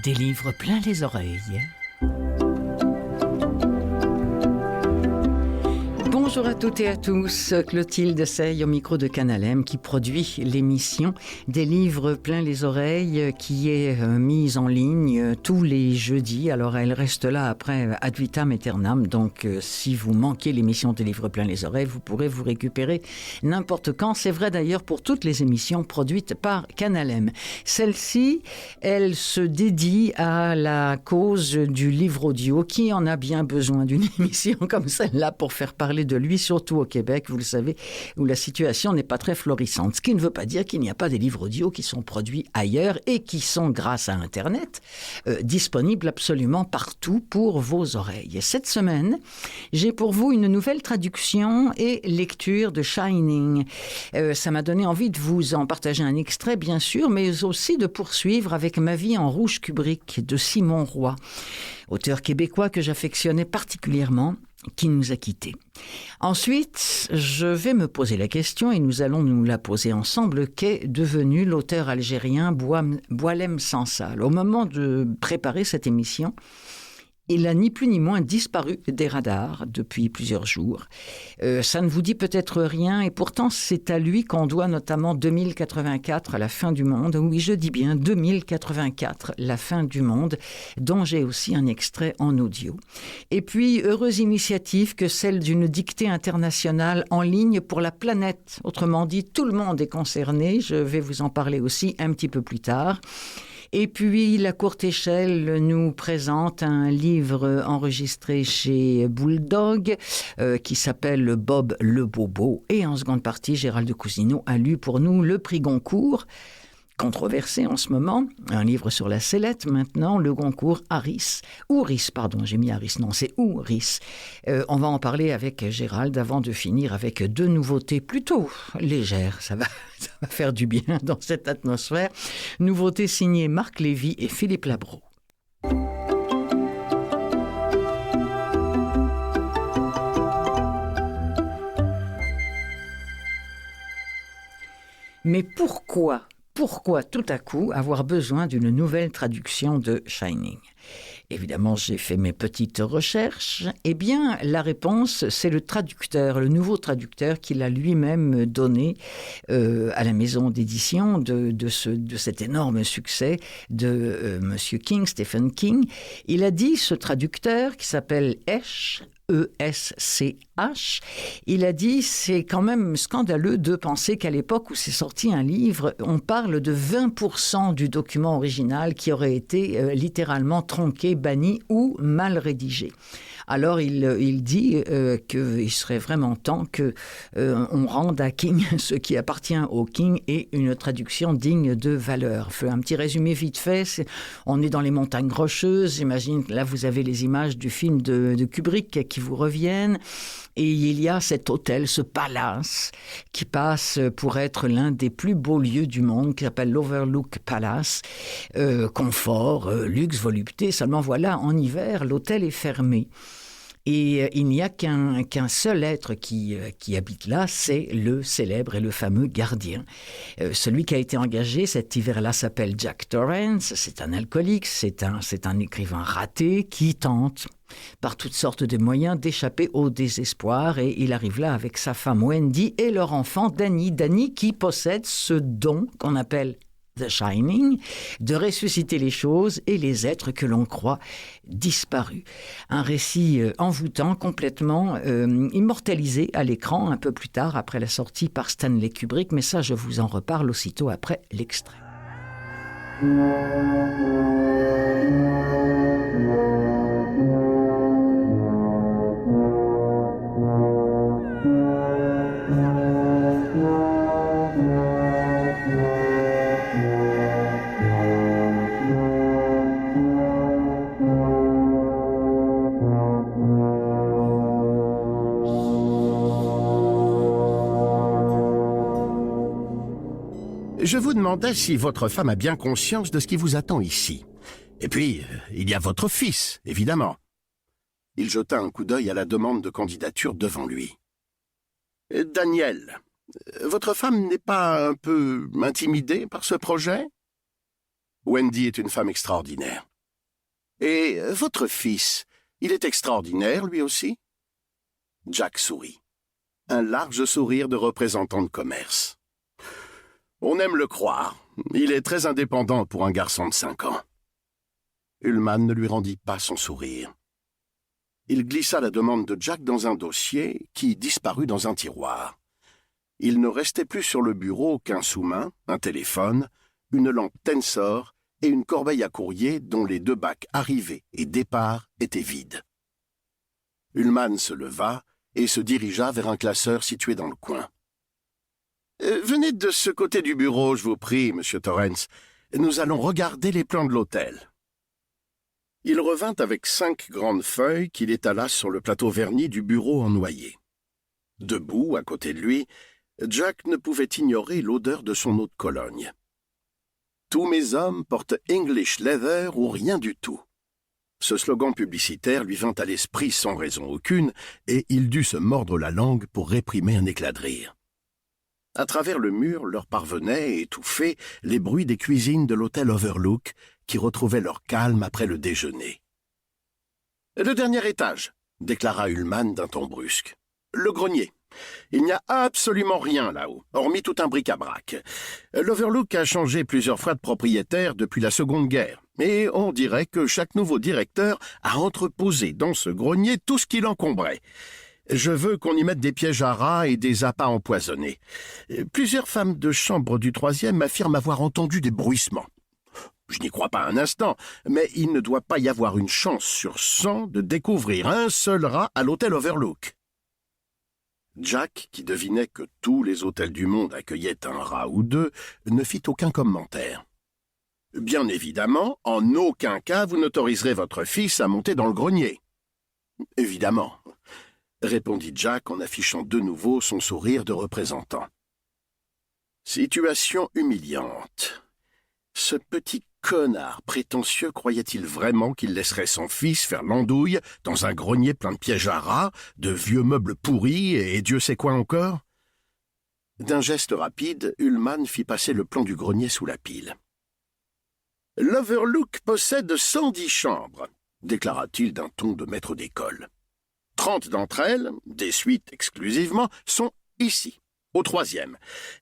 des livres plein les oreilles. Bonjour à toutes et à tous, Clotilde Sey au micro de Canal M qui produit l'émission des livres plein les oreilles qui est mise en ligne tous les jeudis. Alors elle reste là après ad vitam aeternam, donc si vous manquez l'émission des livres plein les oreilles, vous pourrez vous récupérer n'importe quand. C'est vrai d'ailleurs pour toutes les émissions produites par Canal M. Celle-ci, elle se dédie à la cause du livre audio qui en a bien besoin d'une émission comme celle-là pour faire parler de lui, surtout au Québec, vous le savez, où la situation n'est pas très florissante. Ce qui ne veut pas dire qu'il n'y a pas des livres audio qui sont produits ailleurs et qui sont, grâce à Internet, disponibles absolument partout pour vos oreilles. Et cette semaine, j'ai pour vous une nouvelle traduction et lecture de Shining. Ça m'a donné envie de vous en partager un extrait, bien sûr, mais aussi de poursuivre avec Ma vie en rouge Kubrick de Simon Roy, auteur québécois que j'affectionnais particulièrement, qui nous a quittés. Ensuite, je vais me poser la question, et nous allons nous la poser ensemble, qu'est devenu l'auteur algérien Boualem Sansal. Au moment de préparer cette émission, il a ni plus ni moins disparu des radars depuis plusieurs jours. Ça ne vous dit peut-être rien, et pourtant c'est à lui qu'on doit notamment 2084, la fin du monde. Oui, je dis bien 2084, la fin du monde, dont j'ai aussi un extrait en audio. Et puis, heureuse initiative que celle d'une dictée internationale en ligne pour la planète. Autrement dit, tout le monde est concerné. Je vais vous en parler aussi un petit peu plus tard. Et puis, La Courte Échelle nous présente un livre enregistré chez Bulldog qui s'appelle Bob le Bobo. Et en seconde partie, Gérald de Cousineau a lu pour nous le prix Goncourt, controversé en ce moment, un livre sur la sellette maintenant, le Goncourt Harris. Ouris, pardon, j'ai mis Harris, non, c'est Ouris. On va en parler avec Gérald avant de finir avec deux nouveautés plutôt légères. Ça va faire du bien dans cette atmosphère. Nouveautés signées Marc Lévy et Philippe Labro. Mais pourquoi tout à coup avoir besoin d'une nouvelle traduction de Shining ? Évidemment, j'ai fait mes petites recherches. Eh bien, la réponse, c'est le traducteur, le nouveau traducteur qu'il a lui-même donné à la maison d'édition de cet énorme succès de Monsieur King, Stephen King. Il a dit, ce traducteur qui s'appelle Esch, E-S-C-H, il a dit, c'est quand même scandaleux de penser qu'à l'époque où c'est sorti un livre, on parle de 20% du document original qui aurait été littéralement tronqué, banni ou mal rédigé. Alors il dit qu'il serait vraiment temps qu'on rende à King ce qui appartient au King et une traduction digne de valeur. Un petit résumé vite fait, on est dans les montagnes rocheuses, j'imagine que là vous avez les images du film de Kubrick qui vous reviennent, et il y a cet hôtel, ce palace qui passe pour être l'un des plus beaux lieux du monde, qui s'appelle l'Overlook Palace, confort, luxe, volupté, seulement voilà, en hiver, l'hôtel est fermé. Et il n'y a qu'un seul être qui habite là, c'est le célèbre et le fameux gardien. Celui qui a été engagé cet hiver-là s'appelle Jack Torrance, c'est un alcoolique, c'est un écrivain raté qui tente par toutes sortes de moyens d'échapper au désespoir, et il arrive là avec sa femme Wendy et leur enfant Danny qui possède ce don qu'on appelle The Shining, de ressusciter les choses et les êtres que l'on croit disparus. Un récit envoûtant, complètement immortalisé à l'écran un peu plus tard, après la sortie par Stanley Kubrick, mais ça je vous en reparle aussitôt après l'extrait. Je vous demandais si votre femme a bien conscience de ce qui vous attend ici. Et puis, il y a votre fils, évidemment. Il jeta un coup d'œil à la demande de candidature devant lui. Daniel, votre femme n'est pas un peu intimidée par ce projet ? Wendy est une femme extraordinaire. Et votre fils, il est extraordinaire, lui aussi ?» Jack sourit. Un large sourire de représentant de commerce. « On aime le croire. Il est très indépendant pour un garçon de 5 ans. » Ullman ne lui rendit pas son sourire. Il glissa la demande de Jack dans un dossier qui disparut dans un tiroir. Il ne restait plus sur le bureau qu'un sous-main, un téléphone, une lampe Tensor et une corbeille à courrier dont les 2 bacs arrivée et départ étaient vides. Ullman se leva et se dirigea vers un classeur situé dans le coin. « Venez de ce côté du bureau, je vous prie, Monsieur Torrance. Nous allons regarder les plans de l'hôtel. » Il revint avec 5 grandes feuilles qu'il étala sur le plateau verni du bureau en noyer. Debout, à côté de lui, Jack ne pouvait ignorer l'odeur de son eau de Cologne. Tous mes hommes portent English Leather ou rien du tout. Ce slogan publicitaire lui vint à l'esprit sans raison aucune, et il dut se mordre la langue pour réprimer un éclat de rire. À travers le mur leur parvenaient, étouffés, les bruits des cuisines de l'hôtel Overlook, qui retrouvaient leur calme après le déjeuner. « Le dernier étage », déclara Ullman d'un ton brusque. « Le grenier. Il n'y a absolument rien là-haut, hormis tout un bric-à-brac. L'Overlook a changé plusieurs fois de propriétaire depuis la Seconde Guerre, et on dirait que chaque nouveau directeur a entreposé dans ce grenier tout ce qui l'encombrait. Je veux qu'on y mette des pièges à rats et des appâts empoisonnés. Plusieurs femmes de chambre du 3e affirment avoir entendu des bruissements. Je n'y crois pas un instant, mais il ne doit pas y avoir une chance sur 100 de découvrir un seul rat à l'hôtel Overlook. » Jack, qui devinait que tous les hôtels du monde accueillaient un rat ou 2, ne fit aucun commentaire. « Bien évidemment, en aucun cas vous n'autoriserez votre fils à monter dans le grenier. »« Évidemment, » répondit Jack en affichant de nouveau son sourire de représentant. Situation humiliante. Ce petit connard prétentieux croyait-il vraiment qu'il laisserait son fils faire l'andouille dans un grenier plein de pièges à rats, de vieux meubles pourris et Dieu sait quoi encore? D'un geste rapide, Ullman fit passer le plan du grenier sous la pile. « L'Overlook possède 110 chambres, » déclara-t-il d'un ton de maître d'école. 30 d'entre elles, des suites exclusivement, sont ici, au 3e.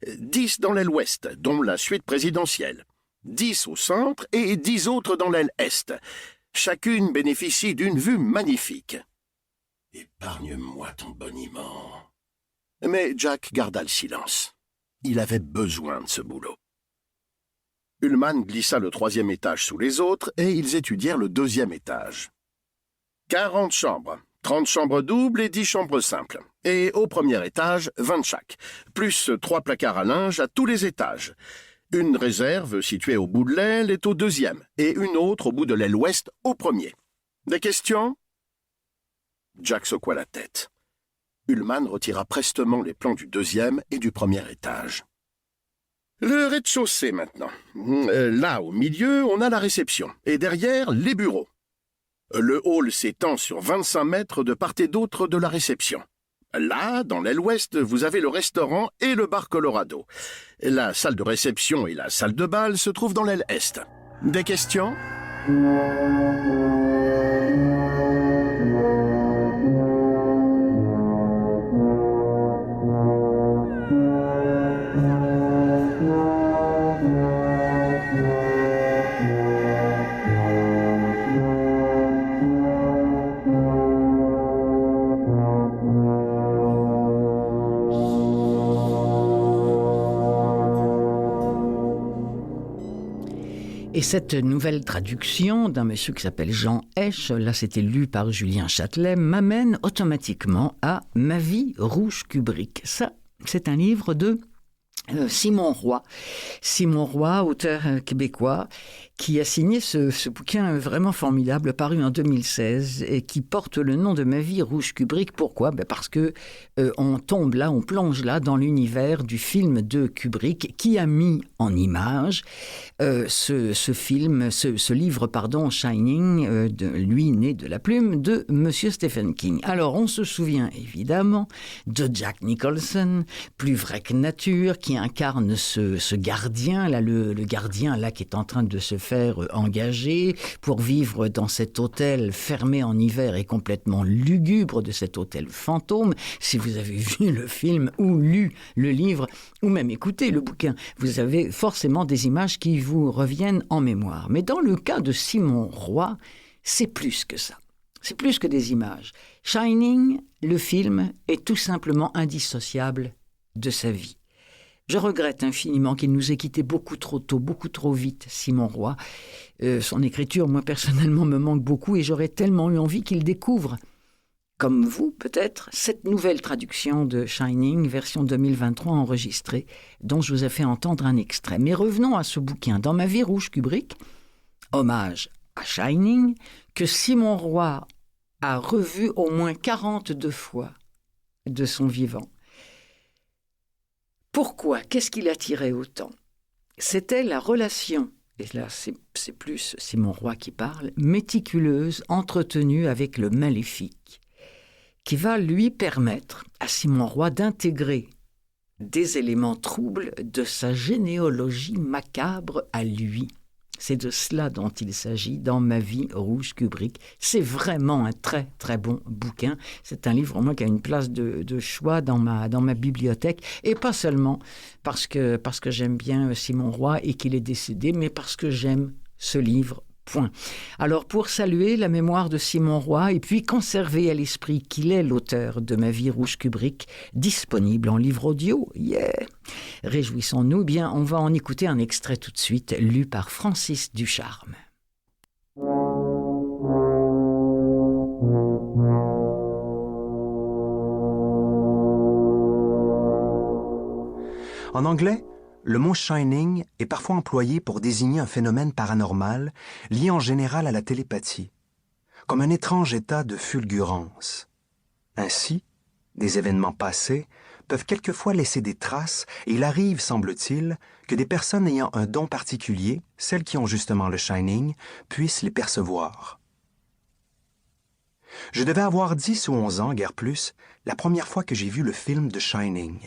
10 dans l'aile ouest, dont la suite présidentielle. 10 au centre et 10 autres dans l'aile est. Chacune bénéficie d'une vue magnifique. « Épargne-moi ton boniment. » Mais Jack garda le silence. Il avait besoin de ce boulot. Ullman glissa le 3e étage sous les autres et ils étudièrent le 2e étage. 40 chambres, 30 chambres doubles et 10 chambres simples. Et au 1er étage, 20 chaque, plus 3 placards à linge à tous les étages. Une réserve située au bout de l'aile est au 2e, et une autre au bout de l'aile ouest au 1er. Des questions? Jack secoua la tête. Ullman retira prestement les plans du 2e et du 1er étage. Le rez-de-chaussée maintenant. Là, au milieu, on a la réception, et derrière, les bureaux. Le hall s'étend sur 25 mètres de part et d'autre de la réception. Là, dans l'aile ouest, vous avez le restaurant et le bar Colorado. La salle de réception et la salle de bal se trouvent dans l'aile est. Des questions? Et cette nouvelle traduction d'un monsieur qui s'appelle Jean Hesch, là c'était lu par Julien Châtelet, m'amène automatiquement à Ma vie rouge Kubrick. Ça, c'est un livre de Simon Roy. Simon Roy, auteur québécois, qui a signé ce bouquin vraiment formidable, paru en 2016, et qui porte le nom de Ma vie rouge Kubrick. Pourquoi? Parce que on tombe là, on plonge là dans l'univers du film de Kubrick, qui a mis en image ce livre, Shining, lui né de la plume de Monsieur Stephen King. Alors, on se souvient évidemment de Jack Nicholson, plus vrai que nature, qui incarne ce gardien, là, le gardien là, qui est en train de se faire engager pour vivre dans cet hôtel fermé en hiver et complètement lugubre de cet hôtel fantôme. Si vous avez vu le film ou lu le livre, ou même écouté le bouquin, vous avez forcément des images qui vous reviennent en mémoire. Mais dans le cas de Simon Roy, c'est plus que ça. C'est plus que des images. Shining, le film, est tout simplement indissociable de sa vie. Je regrette infiniment qu'il nous ait quittés beaucoup trop tôt, beaucoup trop vite, Simon Roy. Son écriture, moi personnellement, me manque beaucoup et j'aurais tellement eu envie qu'il découvre, comme vous peut-être, cette nouvelle traduction de Shining, version 2023 enregistrée, dont je vous ai fait entendre un extrait. Mais revenons à ce bouquin, Dans ma vie rouge Kubrick, hommage à Shining, que Simon Roy a revu au moins 42 fois de son vivant. Pourquoi? Qu'est-ce qui l'attirait autant? C'était la relation, et là c'est plus Simon Roy qui parle, méticuleuse, entretenue avec le maléfique, qui va lui permettre à Simon Roy d'intégrer des éléments troubles de sa généalogie macabre à lui. C'est de cela dont il s'agit dans Ma vie rouge Kubrick. C'est vraiment un très très bon bouquin. C'est un livre moi qui a une place de choix dans ma bibliothèque, et pas seulement parce que j'aime bien Simon Roy et qu'il est décédé, mais parce que j'aime ce livre. Point. Alors pour saluer la mémoire de Simon Roy et puis conserver à l'esprit qu'il est l'auteur de Ma vie rouge Kubrick, disponible en livre audio, réjouissons-nous, bien on va en écouter un extrait tout de suite, lu par Francis Ducharme. En anglais, le mot « shining » est parfois employé pour désigner un phénomène paranormal lié en général à la télépathie, comme un étrange état de fulgurance. Ainsi, des événements passés peuvent quelquefois laisser des traces et il arrive, semble-t-il, que des personnes ayant un don particulier, celles qui ont justement le shining, puissent les percevoir. Je devais avoir 10 ou 11 ans, guère plus, la première fois que j'ai vu le film de Shining.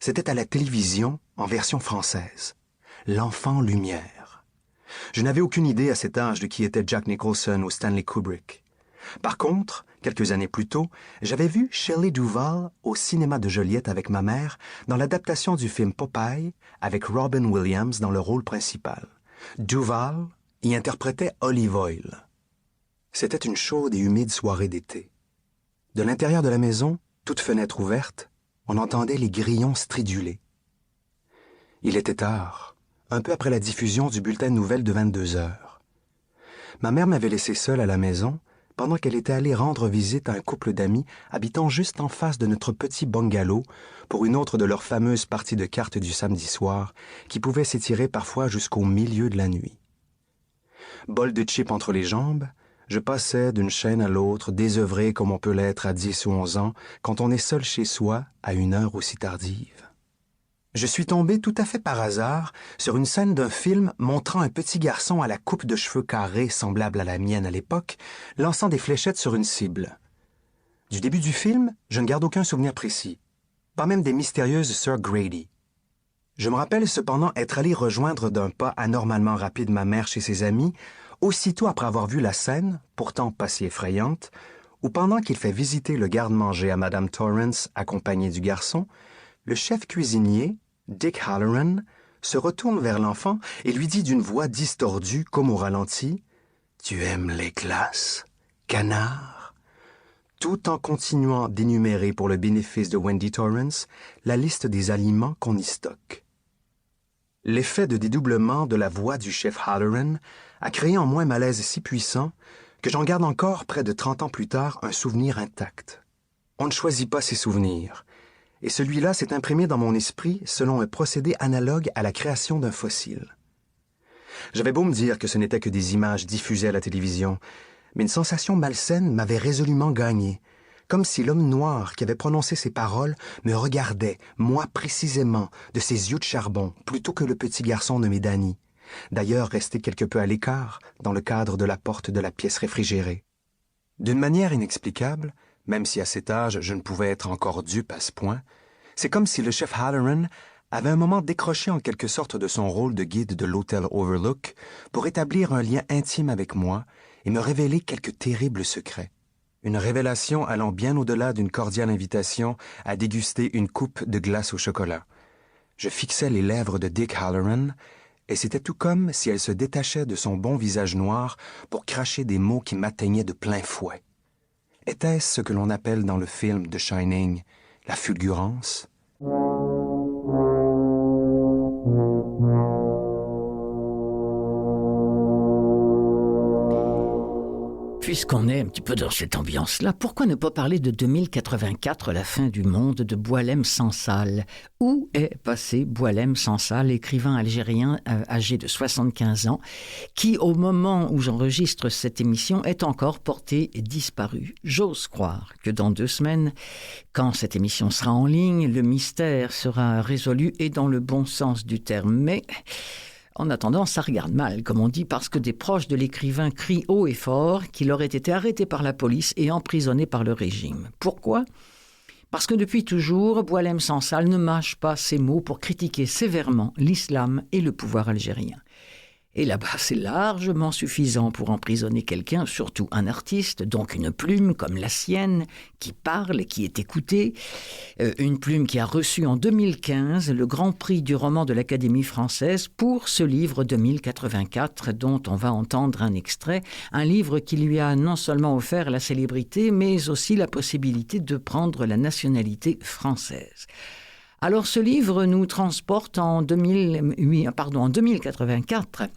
C'était à la télévision, en version française. L'enfant lumière. Je n'avais aucune idée à cet âge de qui était Jack Nicholson ou Stanley Kubrick. Par contre, quelques années plus tôt, j'avais vu Shelley Duvall au cinéma de Joliette avec ma mère dans l'adaptation du film Popeye avec Robin Williams dans le rôle principal. Duvall y interprétait Olive Oyl. C'était une chaude et humide soirée d'été. De l'intérieur de la maison, toute fenêtre ouverte, on entendait les grillons striduler. Il était tard, un peu après la diffusion du bulletin de nouvelles de 22 heures. Ma mère m'avait laissé seule à la maison pendant qu'elle était allée rendre visite à un couple d'amis habitant juste en face de notre petit bungalow pour une autre de leurs fameuses parties de cartes du samedi soir qui pouvaient s'étirer parfois jusqu'au milieu de la nuit. Bol de chips entre les jambes, je passais d'une chaîne à l'autre, désœuvré comme on peut l'être à 10 ou 11 ans, quand on est seul chez soi à une heure aussi tardive. Je suis tombé tout à fait par hasard sur une scène d'un film montrant un petit garçon à la coupe de cheveux carrée semblable à la mienne à l'époque, lançant des fléchettes sur une cible. Du début du film, je ne garde aucun souvenir précis, pas même des mystérieuses sœurs Grady. Je me rappelle cependant être allé rejoindre d'un pas anormalement rapide ma mère chez ses amis, aussitôt après avoir vu la scène, pourtant pas si effrayante, où pendant qu'il fait visiter le garde-manger à Madame Torrance accompagnée du garçon, le chef cuisinier, Dick Halloran, se retourne vers l'enfant et lui dit d'une voix distordue comme au ralenti « Tu aimes les glaces, canard ?» tout en continuant d'énumérer pour le bénéfice de Wendy Torrance la liste des aliments qu'on y stocke. L'effet de dédoublement de la voix du chef Halloran a créé en moi un malaise si puissant que j'en garde encore près de 30 ans plus tard un souvenir intact. On ne choisit pas ses souvenirs, et celui-là s'est imprimé dans mon esprit selon un procédé analogue à la création d'un fossile. J'avais beau me dire que ce n'était que des images diffusées à la télévision, mais une sensation malsaine m'avait résolument gagné, comme si l'homme noir qui avait prononcé ces paroles me regardait, moi précisément, de ses yeux de charbon, plutôt que le petit garçon nommé Danny, d'ailleurs resté quelque peu à l'écart dans le cadre de la porte de la pièce réfrigérée. D'une manière inexplicable, même si à cet âge je ne pouvais être encore dupe à ce point, c'est comme si le chef Halloran avait un moment décroché en quelque sorte de son rôle de guide de l'hôtel Overlook pour établir un lien intime avec moi et me révéler quelques terribles secrets. Une révélation allant bien au-delà d'une cordiale invitation à déguster une coupe de glace au chocolat. Je fixais les lèvres de Dick Halloran, et c'était tout comme si elle se détachait de son bon visage noir pour cracher des mots qui m'atteignaient de plein fouet. Était-ce ce que l'on appelle dans le film The Shining la fulgurance? Puisqu'on est un petit peu dans cette ambiance-là, pourquoi ne pas parler de 2084, la fin du monde, de Boualem Sansal? Où est passé Boualem Sansal, écrivain algérien âgé de 75 ans, qui, au moment où j'enregistre cette émission, est encore porté disparu? J'ose croire que dans 2 semaines, quand cette émission sera en ligne, le mystère sera résolu et dans le bon sens du terme. Mais en attendant, ça regarde mal, comme on dit, parce que des proches de l'écrivain crient haut et fort qu'il aurait été arrêté par la police et emprisonné par le régime. Pourquoi ? Parce que depuis toujours, Boualem Sansal ne mâche pas ses mots pour critiquer sévèrement l'islam et le pouvoir algérien. Et là-bas, c'est largement suffisant pour emprisonner quelqu'un, surtout un artiste, donc une plume comme la sienne, qui parle et qui est écoutée. Une plume qui a reçu en 2015 le Grand Prix du roman de l'Académie française pour ce livre 2084, dont on va entendre un extrait. Un livre qui lui a non seulement offert la célébrité, mais aussi la possibilité de prendre la nationalité française. Alors ce livre nous transporte en 2084,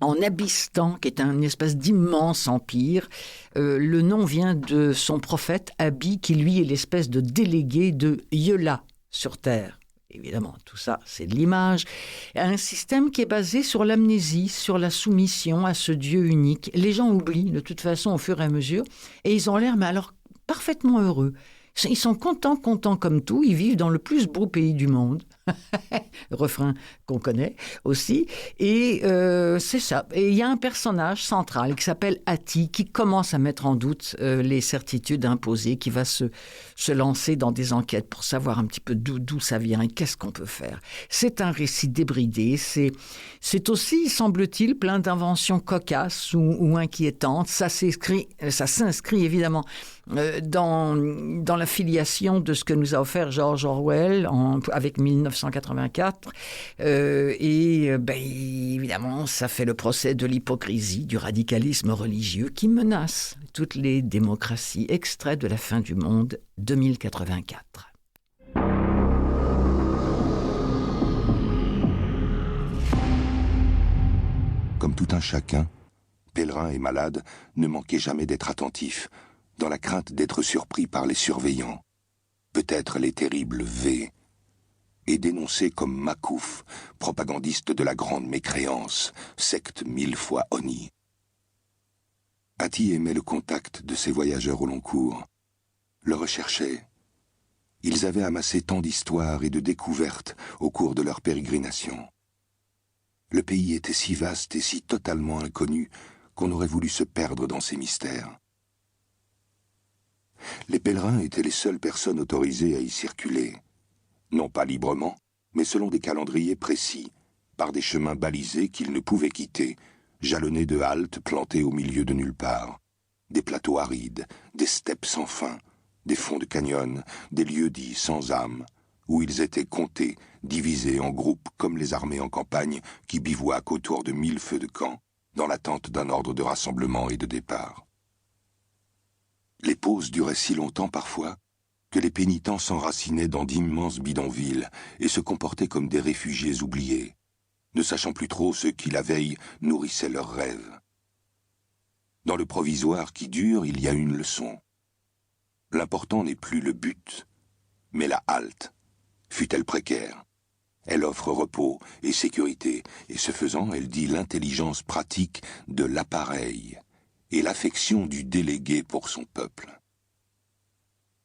en Abystan, qui est un espèce d'immense empire. Le nom vient de son prophète Abi, qui lui est l'espèce de délégué de Yela sur Terre. Évidemment, tout ça, c'est de l'image. Un système qui est basé sur l'amnésie, sur la soumission à ce Dieu unique. Les gens oublient, de toute façon, au fur et à mesure, et ils ont l'air, mais alors, parfaitement heureux. Ils sont contents comme tout. Ils vivent dans le plus beau pays du monde. Refrain qu'on connaît aussi. Et c'est ça. Et il y a un personnage central qui s'appelle Hati, qui commence à mettre en doute les certitudes imposées, qui va se lancer dans des enquêtes pour savoir un petit peu d'où ça vient et qu'est-ce qu'on peut faire. C'est un récit débridé. C'est aussi, semble-t-il, plein d'inventions cocasses ou inquiétantes. Ça s'inscrit évidemment dans la filiation de ce que nous a offert George Orwell avec 1984. Évidemment, ça fait le procès de l'hypocrisie, du radicalisme religieux qui menace toutes les démocraties. Extrait de La fin du monde, 2084. Comme tout un chacun, pèlerin et malade ne manquaient jamais d'être attentifs, dans la crainte d'être surpris par les surveillants, peut-être les terribles V, et dénoncés comme Makouf, propagandiste de la grande mécréance, secte 1000 fois honnie. Hati aimait le contact de ces voyageurs au long cours, le recherchait. Ils avaient amassé tant d'histoires et de découvertes au cours de leur pérégrination. Le pays était si vaste et si totalement inconnu qu'on aurait voulu se perdre dans ses mystères. Les pèlerins étaient les seules personnes autorisées à y circuler, non pas librement, mais selon des calendriers précis, par des chemins balisés qu'ils ne pouvaient quitter, jalonnés de haltes plantées au milieu de nulle part, des plateaux arides, des steppes sans fin, des fonds de canyons, des lieux-dits sans âme, où ils étaient comptés, divisés en groupes comme les armées en campagne qui bivouaquent autour de 1000 feux de camp, dans l'attente d'un ordre de rassemblement et de départ. Les pauses duraient si longtemps parfois que les pénitents s'enracinaient dans d'immenses bidonvilles et se comportaient comme des réfugiés oubliés, ne sachant plus trop ce qui la veille nourrissait leurs rêves. Dans le provisoire qui dure, il y a une leçon. L'important n'est plus le but, mais la halte, fût-elle précaire. Elle offre repos et sécurité, et ce faisant, elle dit l'intelligence pratique de l'appareil et l'affection du délégué pour son peuple.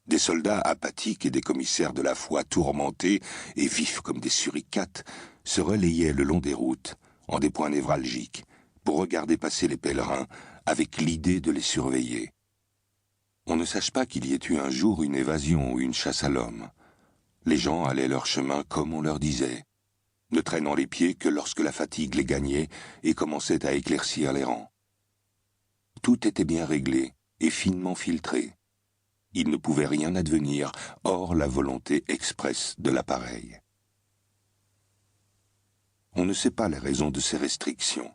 Des soldats apathiques et des commissaires de la foi tourmentés et vifs comme des suricates se relayaient le long des routes, en des points névralgiques, pour regarder passer les pèlerins avec l'idée de les surveiller. On ne sache pas qu'il y ait eu un jour une évasion ou une chasse à l'homme. Les gens allaient leur chemin comme on leur disait, ne traînant les pieds que lorsque la fatigue les gagnait et commençait à éclaircir les rangs. Tout était bien réglé et finement filtré. Il ne pouvait rien advenir hors la volonté expresse de l'appareil. On ne sait pas les raisons de ces restrictions.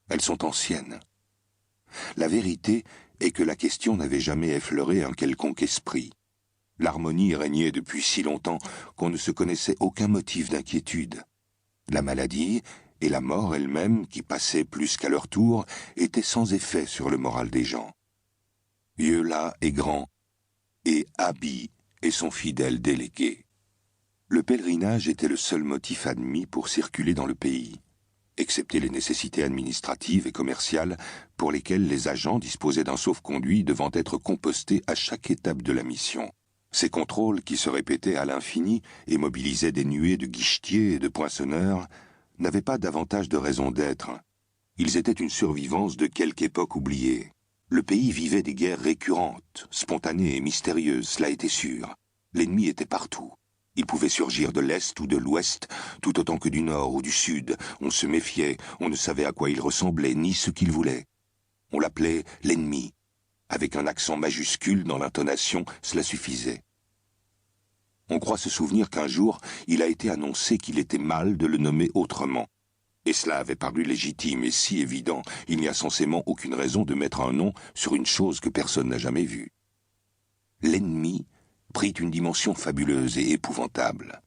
Elles sont anciennes. La vérité est que la question n'avait jamais effleuré un quelconque esprit. L'harmonie régnait depuis si longtemps qu'on ne se connaissait aucun motif d'inquiétude. La maladie et la mort elle-même, qui passaient plus qu'à leur tour, étaient sans effet sur le moral des gens. Yola est grand, et Abi est son fidèle délégué. Le pèlerinage était le seul motif admis pour circuler dans le pays, excepté les nécessités administratives et commerciales pour lesquelles les agents disposaient d'un sauf-conduit devant être compostés à chaque étape de la mission. Ces contrôles, qui se répétaient à l'infini et mobilisaient des nuées de guichetiers et de poinçonneurs, n'avaient pas davantage de raison d'être. Ils étaient une survivance de quelque époque oubliée. Le pays vivait des guerres récurrentes, spontanées et mystérieuses, cela était sûr. L'ennemi était partout. Il pouvait surgir de l'Est ou de l'Ouest, tout autant que du Nord ou du Sud. On se méfiait, on ne savait à quoi il ressemblait, ni ce qu'il voulait. On l'appelait l'ennemi. Avec un accent majuscule dans l'intonation, cela suffisait. On croit se souvenir qu'un jour, il a été annoncé qu'il était mal de le nommer autrement. Et cela avait paru légitime et si évident, il n'y a censément aucune raison de mettre un nom sur une chose que personne n'a jamais vue. L'ennemi prit une dimension fabuleuse et épouvantable.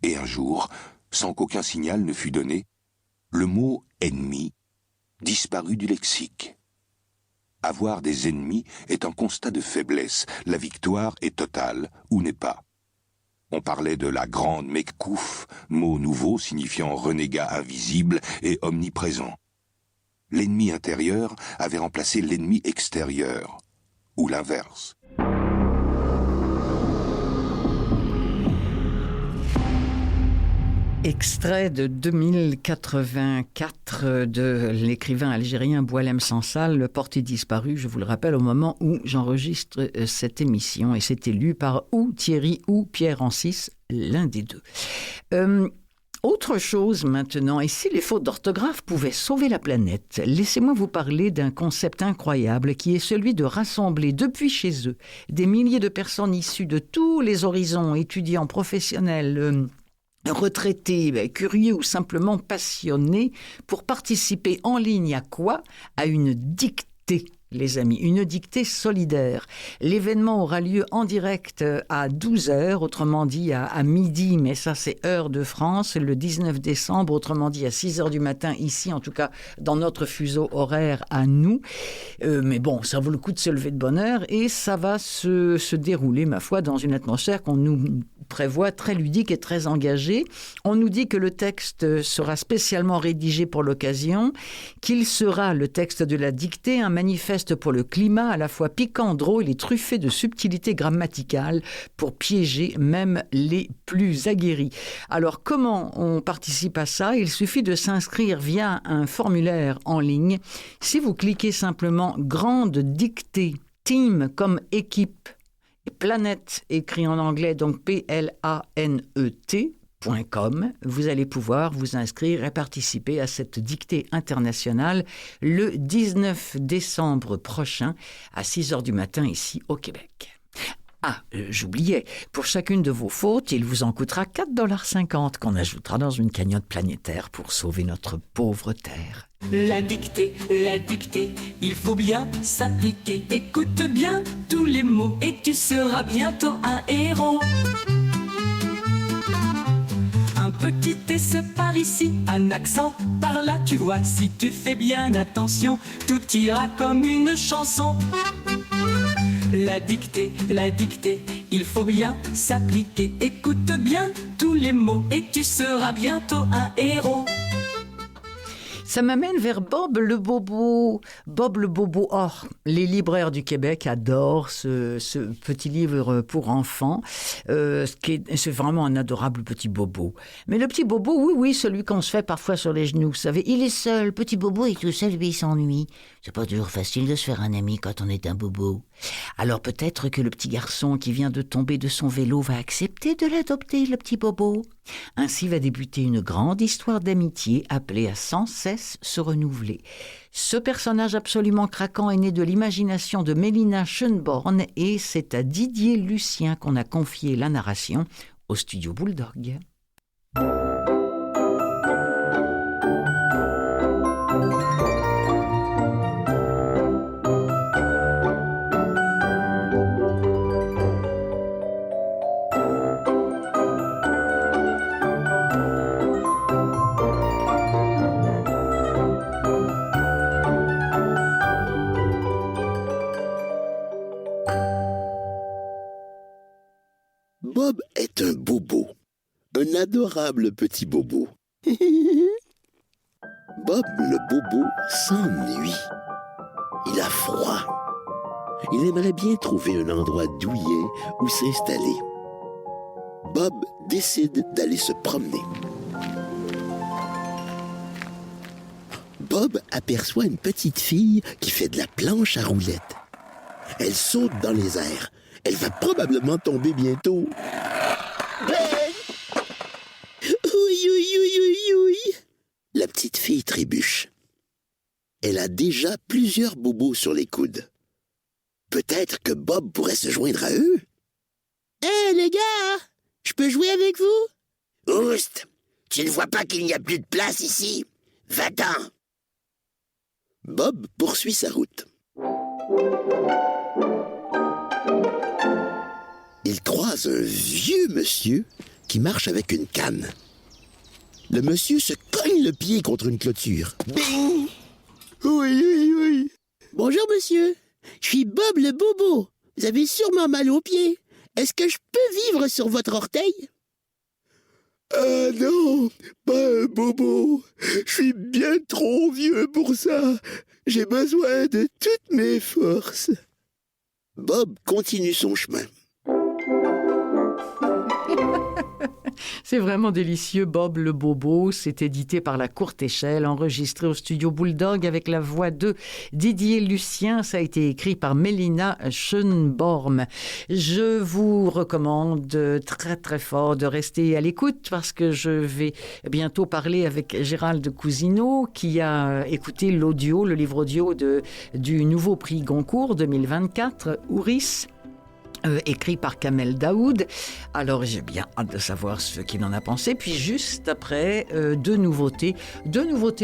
Et un jour, sans qu'aucun signal ne fût donné, le mot « ennemi » disparut du lexique. Avoir des ennemis est un constat de faiblesse, la victoire est totale ou n'est pas. On parlait de la grande Mekkouf, mot nouveau signifiant renégat invisible et omniprésent. L'ennemi intérieur avait remplacé l'ennemi extérieur, ou l'inverse. Extrait de 2084 de l'écrivain algérien Boualem Sansal, porté disparu, je vous le rappelle, au moment où j'enregistre cette émission. Et c'était lu par ou Thierry ou Pierre Ancis, l'un des deux. Autre chose maintenant, et si les fautes d'orthographe pouvaient sauver la planète, laissez-moi vous parler d'un concept incroyable qui est celui de rassembler depuis chez eux des milliers de personnes issues de tous les horizons, étudiants, professionnels, retraités, curieux ou simplement passionnés, pour participer en ligne à quoi ? À une dictée. Les amis, une dictée solidaire. L'événement aura lieu en direct à 12h, autrement dit à midi, mais ça c'est heure de France, le 19 décembre, autrement dit à 6h du matin, ici en tout cas dans notre fuseau horaire à nous. Mais bon, ça vaut le coup de se lever de bonne heure et ça va se dérouler, ma foi, dans une atmosphère qu'on nous prévoit très ludique et très engagée. On nous dit que le texte sera spécialement rédigé pour l'occasion, qu'il sera, le texte de la dictée, un manifeste pour le climat, à la fois piquant, drôle et truffé de subtilités grammaticales pour piéger même les plus aguerris. Alors, comment on participe à ça ? Il suffit de s'inscrire via un formulaire en ligne. Si vous cliquez simplement « Grande dictée », team comme équipe, et planète écrit en anglais, donc PLANET.com, vous allez pouvoir vous inscrire et participer à cette dictée internationale le 19 décembre prochain à 6h du matin ici au Québec. Ah, j'oubliais, pour chacune de vos fautes, il vous en coûtera 4,50 $ qu'on ajoutera dans une cagnotte planétaire pour sauver notre pauvre Terre. La dictée, il faut bien s'appliquer. Écoute bien tous les mots et tu seras bientôt un héros. Un petit S par ici, un accent par là, tu vois, si tu fais bien attention, tout ira comme une chanson. La dictée, il faut bien s'appliquer. Écoute bien tous les mots et tu seras bientôt un héros. Ça m'amène vers Bob le Bobo. Bob le Bobo. Oh, les libraires du Québec adorent ce petit livre pour enfants. C'est vraiment un adorable petit bobo. Mais le petit bobo, oui, celui qu'on se fait parfois sur les genoux. Vous savez, il est seul. Petit bobo est tout seul, lui, il s'ennuie. C'est pas toujours facile de se faire un ami quand on est un bobo. Alors peut-être que le petit garçon qui vient de tomber de son vélo va accepter de l'adopter, le petit bobo. Ainsi va débuter une grande histoire d'amitié appelée à sans cesse se renouveler. Ce personnage absolument craquant est né de l'imagination de Mélina Schönborn et c'est à Didier Lucien qu'on a confié la narration au studio Bulldog. Bob est un bobo, un adorable petit bobo. Bob le bobo s'ennuie. Il a froid. Il aimerait bien trouver un endroit douillet où s'installer. Bob décide d'aller se promener. Bob aperçoit une petite fille qui fait de la planche à roulettes. Elle saute dans les airs. Elle va probablement tomber bientôt. Oui. La petite fille trébuche. Elle a déjà plusieurs bobos sur les coudes. Peut-être que Bob pourrait se joindre à eux. Hé, les gars, je peux jouer avec vous? Oust, tu ne vois pas qu'il n'y a plus de place ici? Va-t'en. Bob poursuit sa route. Il croise un vieux monsieur qui marche avec une canne. Le monsieur se cogne le pied contre une clôture. Bing! Oui. Bonjour, monsieur. Je suis Bob le bobo. Vous avez sûrement mal aux pieds. Est-ce que je peux vivre sur votre orteil? Non, pas un bobo. Je suis bien trop vieux pour ça. J'ai besoin de toutes mes forces. Bob continue son chemin. C'est vraiment délicieux, Bob le Bobo. C'est édité par La Courte Échelle, enregistré au studio Bulldog avec la voix de Didier Lucien. Ça a été écrit par Mélina Schönborn. Je vous recommande très très fort de rester à l'écoute parce que je vais bientôt parler avec Gérald Cousineau qui a écouté le livre audio du nouveau prix Goncourt 2024, Ouris. Écrit par Kamel Daoud. Alors j'ai bien hâte de savoir ce qu'il en a pensé. Puis juste après, deux nouveautés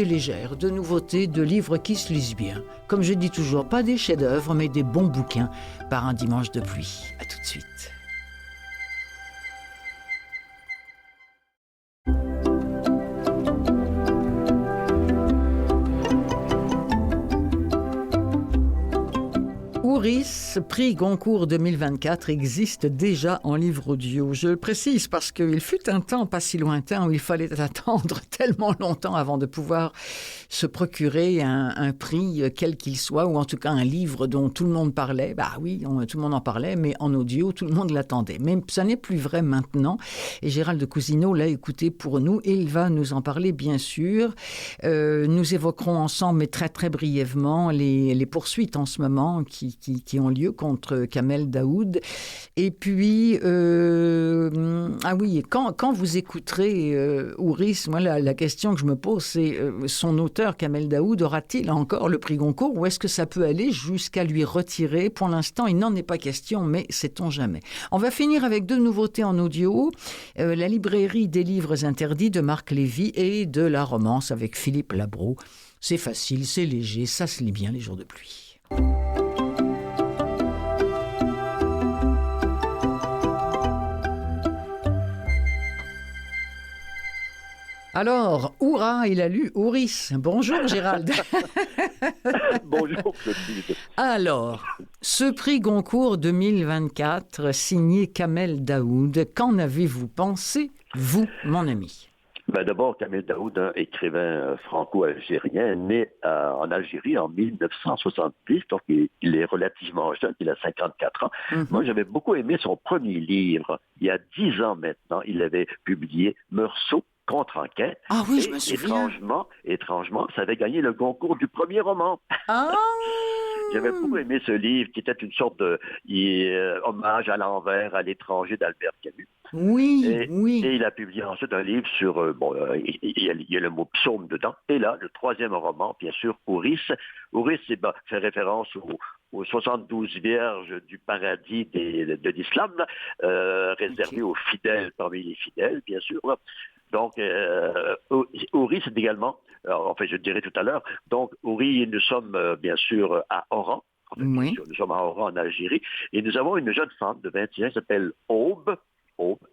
légères, deux nouveautés de livres qui se lisent bien. Comme je dis toujours, pas des chefs-d'œuvre, mais des bons bouquins par un dimanche de pluie. À tout de suite. Ouris, prix Goncourt 2024, existe déjà en livre audio. Je le précise parce qu'il fut un temps pas si lointain où il fallait attendre tellement longtemps avant de pouvoir se procurer un prix quel qu'il soit, ou en tout cas un livre dont tout le monde parlait. Bah oui, tout le monde en parlait, mais en audio, tout le monde l'attendait. Mais ça n'est plus vrai maintenant. Et Gérald Cousineau l'a écouté pour nous et il va nous en parler bien sûr. Nous évoquerons ensemble, mais très très brièvement, les poursuites en ce moment qui ont lieu contre Kamel Daoud. Et puis, quand vous écouterez Ouris, moi la question que je me pose, c'est son auteur Kamel Daoud aura-t-il encore le prix Goncourt ou est-ce que ça peut aller jusqu'à lui retirer? Pour l'instant, il n'en est pas question, mais sait-on jamais. On va finir avec deux nouveautés en audio. La librairie des livres interdits de Marc Lévy et de la romance avec Philippe Labro. C'est facile, c'est léger, ça se lit bien les jours de pluie. Alors, Oura, il a lu Ouris. Bonjour Gérald. Bonjour Clotilde. Alors, ce prix Goncourt 2024, signé Kamel Daoud, qu'en avez-vous pensé, vous, mon ami? Ben, d'abord, Kamel Daoud, un écrivain franco-algérien, né en Algérie en 1970, donc il est relativement jeune, il a 54 ans. Moi, j'avais beaucoup aimé son premier livre. Il y a 10 ans maintenant, il avait publié Meursault contre-enquête. Ah oui, Et je me souviens. étrangement, ça avait gagné le concours du premier roman. Ah J'avais beaucoup aimé ce livre qui était une sorte de hommage à l'envers, à l'étranger d'Albert Camus. oui, Et oui. il a publié ensuite un livre sur, il y a le mot psaume dedans. Et là, le troisième roman, bien sûr, Ouris. Ouris fait référence aux 72 vierges du paradis de l'islam, réservées aux fidèles parmi les fidèles, bien sûr. Donc, Ouris, c'est également, enfin, je dirais tout à l'heure, donc, Ouris, nous sommes bien sûr à Oran. Enfin, bien sûr, nous sommes à Oran, en Algérie. Et nous avons une jeune femme de 21 ans qui s'appelle Aube,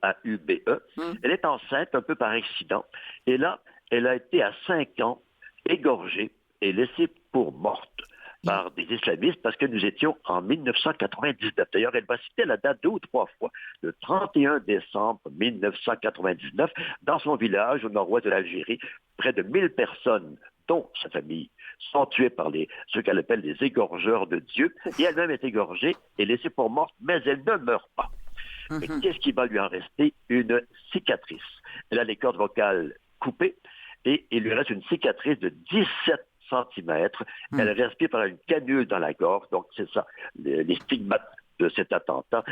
A-U-B-E. Elle est enceinte un peu par accident. Et là, elle a été à 5 ans égorgée et laissée pour morte par des islamistes parce que nous étions en 1999. D'ailleurs, elle va citer la date 2 ou 3 fois, le 31 décembre 1999, dans son village au nord-ouest de l'Algérie. Près de 1000 personnes, dont sa famille, sont tuées par ce qu'elle appelle les égorgeurs de Dieu. Et elle-même est égorgée et laissée pour morte, mais elle ne meurt pas. Mais qu'est-ce qui va lui en rester? Une cicatrice. Elle a les cordes vocales coupées et il lui reste une cicatrice de 17 centimètres. Elle respire par une canule dans la gorge. Donc, c'est ça, les stigmates de cet attentat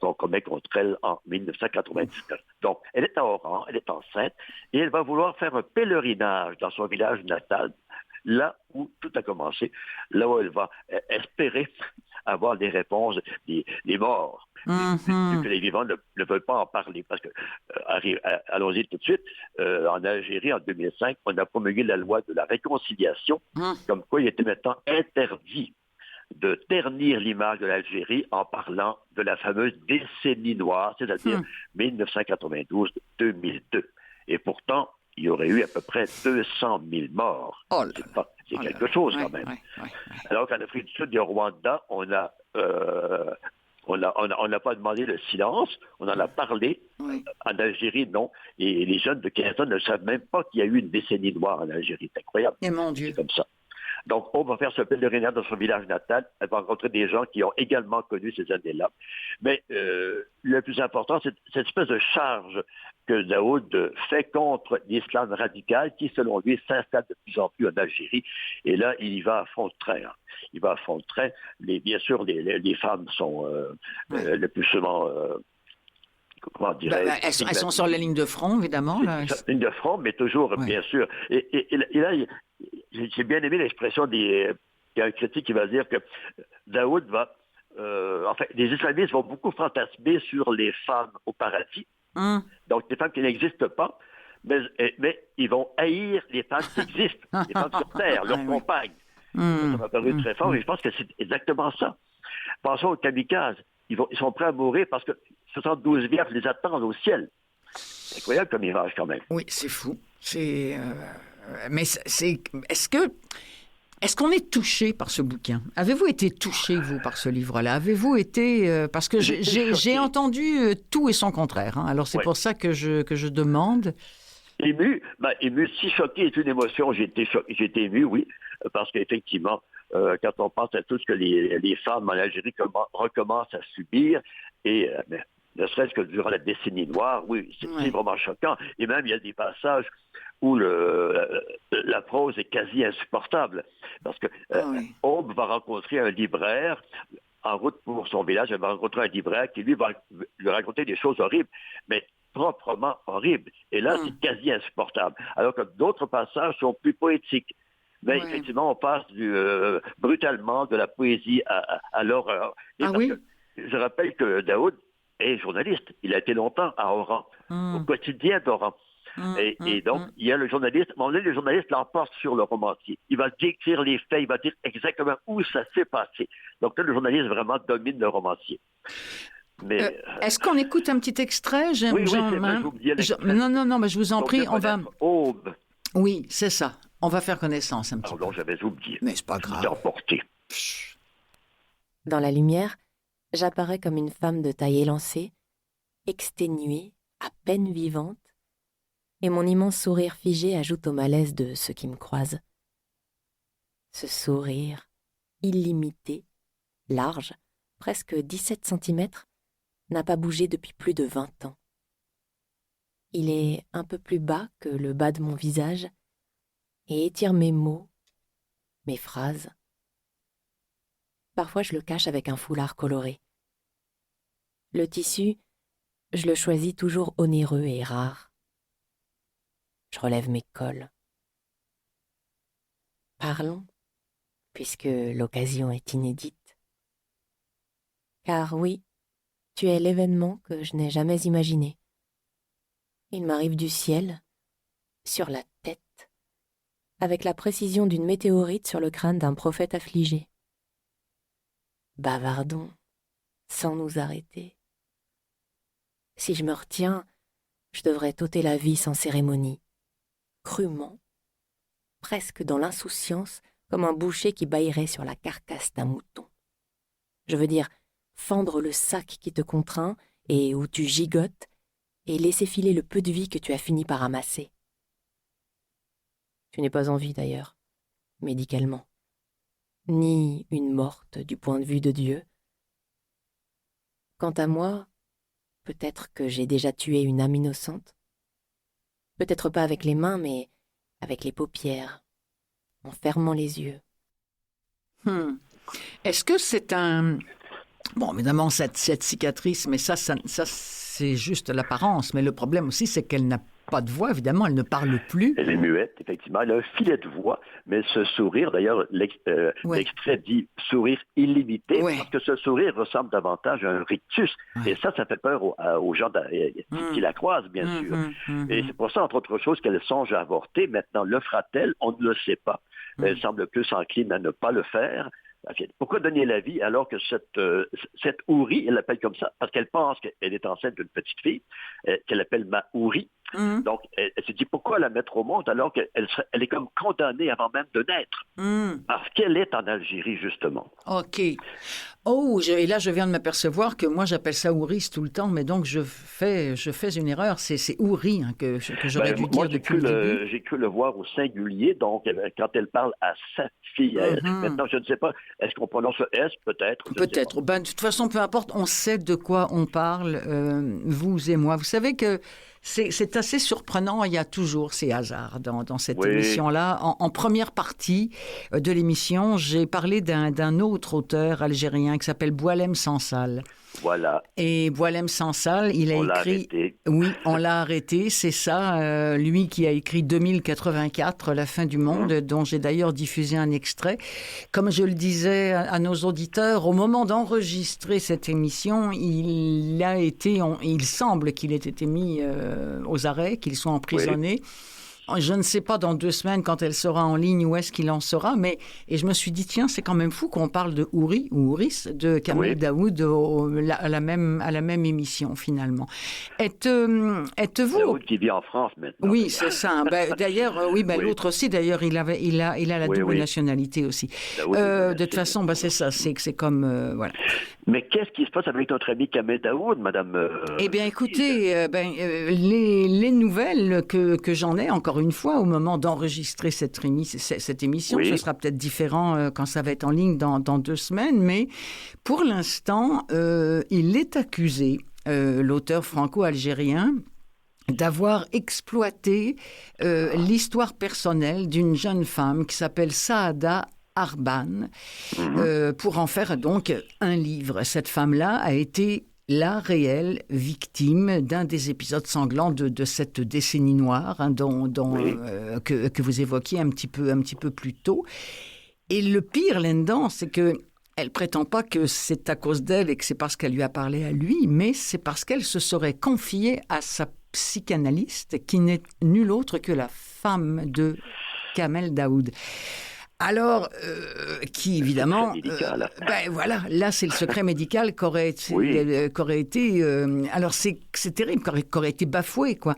qu'on commet contre elle en 1999. Donc, elle est à Oran, elle est enceinte et elle va vouloir faire un pèlerinage dans son village natal, là où tout a commencé, là où elle va espérer avoir des réponses des morts. Que les vivants ne veulent pas en parler. Parce que, allons-y tout de suite, en Algérie, en 2005, on a promulgué la loi de la réconciliation, comme quoi il était maintenant interdit de ternir l'image de l'Algérie en parlant de la fameuse décennie noire, c'est-à-dire 1992-2002. Et pourtant, il y aurait eu à peu près 200 000 morts. Oh c'est quelque chose quand même. Alors qu'en Afrique du Sud et au Rwanda, on n'a pas demandé le silence, on en a parlé. En Algérie, non. Et les jeunes de 15 ans ne savent même pas qu'il y a eu une décennie noire en Algérie. C'est incroyable. Et mon Dieu. C'est comme ça. Donc, on va faire ce pèlerinage dans son village natal. Elle va rencontrer des gens qui ont également connu ces années-là. Mais le plus important, c'est cette espèce de charge que Daoud fait contre l'islam radical qui, selon lui, s'installe de plus en plus en Algérie. Et là, il y va à fond de train. Il va à fond de train. Bien sûr, les femmes sont le plus souvent... comment dirais-je, elles sont sur la ligne de front, évidemment. Là. Ligne de front, mais toujours, bien sûr. Et là, j'ai bien aimé l'expression il y a un critique qui va dire que Daoud va... les islamistes vont beaucoup fantasmer sur les femmes au paradis. Donc, des femmes qui n'existent pas, mais ils vont haïr les femmes qui existent, les femmes sur Terre, leurs compagnes. Ça m'a paru très fort et je pense que c'est exactement ça. Pensons aux kamikazes. Ils sont prêts à mourir parce que 72 vierges les attendent au ciel. C'est incroyable comme image quand même. Oui, c'est fou. Mais est-ce qu'on est touché par ce bouquin? Avez-vous été touché, vous, par ce livre-là? Avez-vous été... parce que j'ai entendu tout et son contraire. Alors, c'est pour ça que je demande. Ému, si choqué est une émotion, j'ai été ému, oui, parce qu'effectivement, quand on pense à tout ce que les femmes en Algérie recommencent à subir, et ne serait-ce que durant la décennie noire, oui, c'est vraiment choquant. Et même, il y a des passages où la prose est quasi insupportable. Parce que Aube va rencontrer un libraire en route pour son village. Elle va rencontrer un libraire qui, lui, va lui raconter des choses horribles, mais proprement horribles. Et là, c'est quasi insupportable. Alors que d'autres passages sont plus poétiques. Mais effectivement, on passe brutalement de la poésie à l'horreur. Je rappelle que Daoud est journaliste. Il a été longtemps à Oran, au quotidien d'Oran. Et donc, il y a le journaliste, à un moment donné, le journaliste l'emporte sur le romancier. Il va décrire les faits, il va dire exactement où ça s'est passé. Donc là, le journaliste vraiment domine le romancier. Mais, est-ce qu'on écoute un petit extrait? Oui, c'est vrai, j'ai oublié l'extrait. Non, mais je vous en prie, on va... Aube. Oui, c'est ça. On va faire connaissance un petit peu. Pardon, j'avais oublié. Mais c'est pas grave. Emporté. Dans la lumière, j'apparais comme une femme de taille élancée, exténuée, à peine vivante, et mon immense sourire figé ajoute au malaise de ceux qui me croisent. Ce sourire, illimité, large, presque 17 centimètres, n'a pas bougé depuis plus de 20 ans. Il est un peu plus bas que le bas de mon visage et étire mes mots, mes phrases. Parfois je le cache avec un foulard coloré. Le tissu, je le choisis toujours onéreux et rare. Je relève mes cols. Parlons, puisque l'occasion est inédite. Car oui, tu es l'événement que je n'ai jamais imaginé. Il m'arrive du ciel, sur la tête, avec la précision d'une météorite sur le crâne d'un prophète affligé. Bavardons, sans nous arrêter. Si je me retiens, je devrais t'ôter la vie sans cérémonie, crûment, presque dans l'insouciance, comme un boucher qui bâillerait sur la carcasse d'un mouton. Je veux dire, fendre le sac qui te contraint et où tu gigotes, et laisser filer le peu de vie que tu as fini par amasser. Tu n'es pas en vie d'ailleurs, médicalement, ni une morte du point de vue de Dieu. Quant à moi, peut-être que j'ai déjà tué une âme innocente. Peut-être pas avec les mains, mais avec les paupières, en fermant les yeux. Est-ce que c'est un... Bon, évidemment, cette cicatrice, mais ça c'est juste l'apparence. Mais le problème aussi, c'est qu'elle n'a pas de voix, évidemment, elle ne parle plus. Elle est muette, effectivement. Elle a un filet de voix, mais ce sourire, d'ailleurs, l'extrait dit sourire illimité, parce que ce sourire ressemble davantage à un rictus. Et ça fait peur aux gens qui la croisent, bien sûr. Et c'est pour ça, entre autres choses, qu'elle songe à avorter. Maintenant, le fera-t-elle? On ne le sait pas. Elle semble plus encline à ne pas le faire. Pourquoi donner la vie alors que cette Houri, elle l'appelle comme ça, parce qu'elle pense qu'elle est enceinte d'une petite fille, qu'elle appelle Mahouri. Donc, elle se dit pourquoi la mettre au monde alors qu'elle est comme condamnée avant même de naître. Parce qu'elle est en Algérie, justement. OK. Et là, je viens de m'apercevoir que moi, j'appelle ça Ouris tout le temps, mais donc je fais une erreur. C'est Ouri que j'aurais dû dire depuis le début. J'ai cru le voir au singulier, donc quand elle parle à sa fille. Maintenant, je ne sais pas, est-ce qu'on prononce le S, peut-être? Peut-être. De toute façon, peu importe, on sait de quoi on parle, vous et moi. Vous savez que c'est assez surprenant, il y a toujours ces hasards dans cette émission-là. En première partie de l'émission, j'ai parlé d'un autre auteur algérien qui s'appelle Boualem Sansal. Voilà. Et Boualem Sansal, il a écrit... Oui, on l'a arrêté, c'est ça. Lui qui a écrit 2084, La fin du monde, dont j'ai d'ailleurs diffusé un extrait. Comme je le disais à nos auditeurs, au moment d'enregistrer cette émission, il semble qu'il ait été mis aux arrêts, qu'il soit emprisonné. Je ne sais pas dans 2 semaines quand elle sera en ligne où est-ce qu'il en sera, et je me suis dit, tiens, c'est quand même fou qu'on parle de Houri ou Ouris, de Kamel Daoud à la même émission finalement. Êtes-vous... Daoud qui vit en France maintenant. Oui, c'est ça. D'ailleurs, l'autre aussi, d'ailleurs, il a la double nationalité aussi. De toute façon, c'est ça, c'est comme... voilà. Mais qu'est-ce qui se passe avec notre ami Kamel Daoud, madame Eh bien, écoutez, les nouvelles que j'en ai, encore une fois, au moment d'enregistrer cette émission, ce sera peut-être différent quand ça va être en ligne dans 2 semaines, mais pour l'instant, il est accusé, l'auteur franco-algérien, d'avoir exploité l'histoire personnelle d'une jeune femme qui s'appelle Saada Arban, pour en faire donc un livre. Cette femme-là a été la réelle victime d'un des épisodes sanglants de cette décennie noire que vous évoquiez un petit peu plus tôt. Et le pire là-dedans, c'est que elle prétend pas que c'est à cause d'elle et que c'est parce qu'elle lui a parlé à lui, mais c'est parce qu'elle se serait confiée à sa psychanalyste, qui n'est nulle autre que la femme de Kamel Daoud. Alors, qui évidemment, là c'est le secret médical qui aurait été, alors c'est terrible, qui aurait été bafoué, quoi.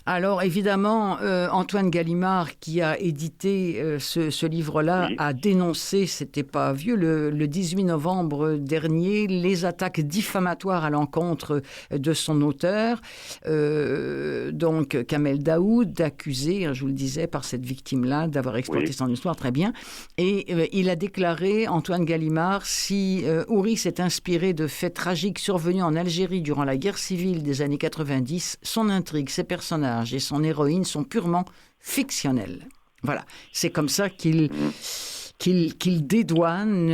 Alors évidemment, Antoine Gallimard, qui a édité ce livre-là, Oui. a dénoncé, c'était pas vieux, le 18 novembre dernier, les attaques diffamatoires à l'encontre de son auteur, donc Kamel Daoud, accusé, je vous le disais, par cette victime-là d'avoir exploité son histoire, très bien. Et il a déclaré, Antoine Gallimard, si Houris s'est inspiré de faits tragiques survenus en Algérie durant la guerre civile des années 90, son intrigue, ses personnages et son héroïne sont purement fictionnels. Voilà, c'est comme ça qu'il dédouane